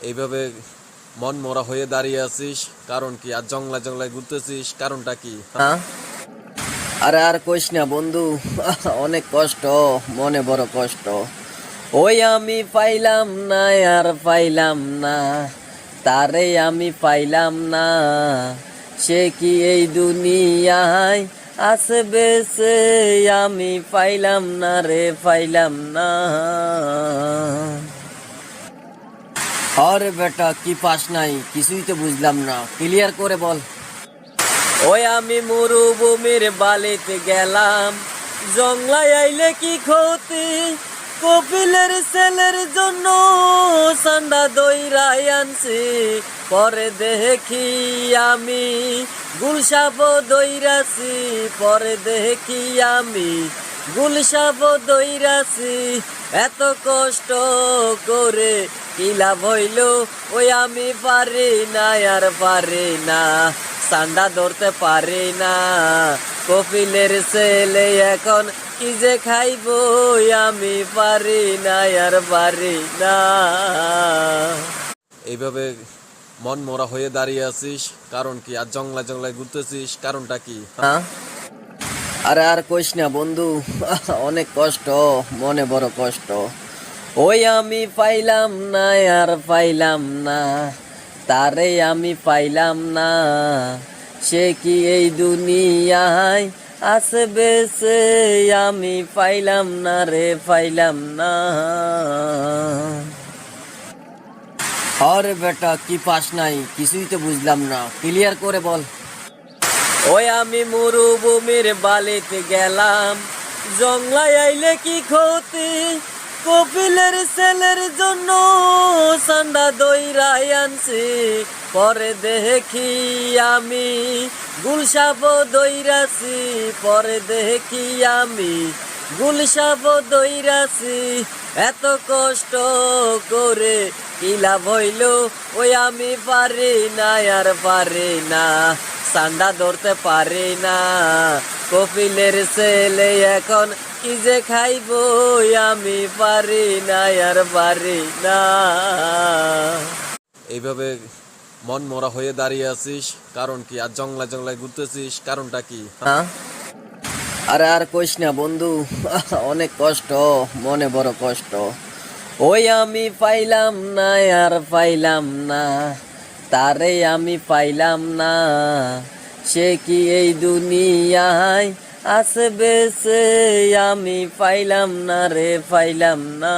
এইভাবে মন মরা হয়ে দাঁড়িয়ে আছিস, কারণ কি? আর জংলায় জংলায় ঘুরতেছিস, কারণটা কি? হ্যাঁ? আরে আর কইস না বন্ধু, অনেক কষ্ট, মনে বড় কষ্ট। ওই আমি পাইলাম না, আর পাইলাম না, তারে আমি পাইলাম না। সে কি এই দুনিয়ায় আছে বেঁচে? আমি পাইলাম না রে, পাইলাম না। আরে বেটা, কি পাস নাই? কিছুই তো বুঝলাম না, ক্লিয়ার করে বল। ওই আমি মরুভূমির বালিতে গেলাম, জংলায় আইলে কি ক্ষতি? কপিলের ছেলের জন্য সান্ডা দইরাই আনছি। পরে দেখি আমি গুলশাব দইরাছি, পরে দেখি আমি গুলশাব দইরাছি। এত কষ্ট করে কি লাভ হইল? ওই আমি পারি না, আর পারি না, সান্ডা ধরতে পারি না। কপিলের ছেলে এখন কি যে খাইব? আমি পারি না, আর পারি না। এইভাবে মন মরা হয়ে দাঁড়িয়ে আছিস, কারণ কি? আর জংলায় জংলায় ঘুরতেছিস, কারণটা কি? হ্যাঁ? আরে আর কইস না বন্ধু, অনেক কষ্ট, মনে বড় কষ্ট। ওই আমি পাইলাম না, আর পাইলাম না, তারে আমি পাইলাম না। সে কি এই দুনিয়ায় আছে বেঁচে? আমি পাইলাম না রে, পাইলাম না। আরে বেটা, কি পাস নাই? কিছুই তো বুঝলাম না, ক্লিয়ার করে বল। ওই আমি মরুভূমির বালিতে গেলাম, জংলায় আইলে কি ক্ষতি? কপিলের ছেলের জন্য সান্ডা দইরাই আনছি। পরে দেখি আমি গুলশাব দইরাছি, পরে দেখি আমি গুলশাব দইরাছি। এত কষ্ট করে কি লাভ হইল? ওই আমি পারি না, আর পারি না, সান্ডা ধরতে পারি না। কপিলের ছেলে এখন কি যে খাইব? আমি পারি না, আর পারি না। এইভাবে মন মরা হয়ে দাঁড়িয়ে আছিস, কারণ কি? আর জংলায় জংলায় ঘুরতেছিস, কারণটা কি? হ্যাঁ? আরে আর কইস না বন্ধু, অনেক কষ্ট, মনে বড় কষ্ট। ওই আমি পাইলাম না, আর পাইলাম না, তারে আমি পাইলাম না। সে কি এই দুনিয়ায় আছে বেঁচে? আমি পাইলাম না রে, পাইলাম না।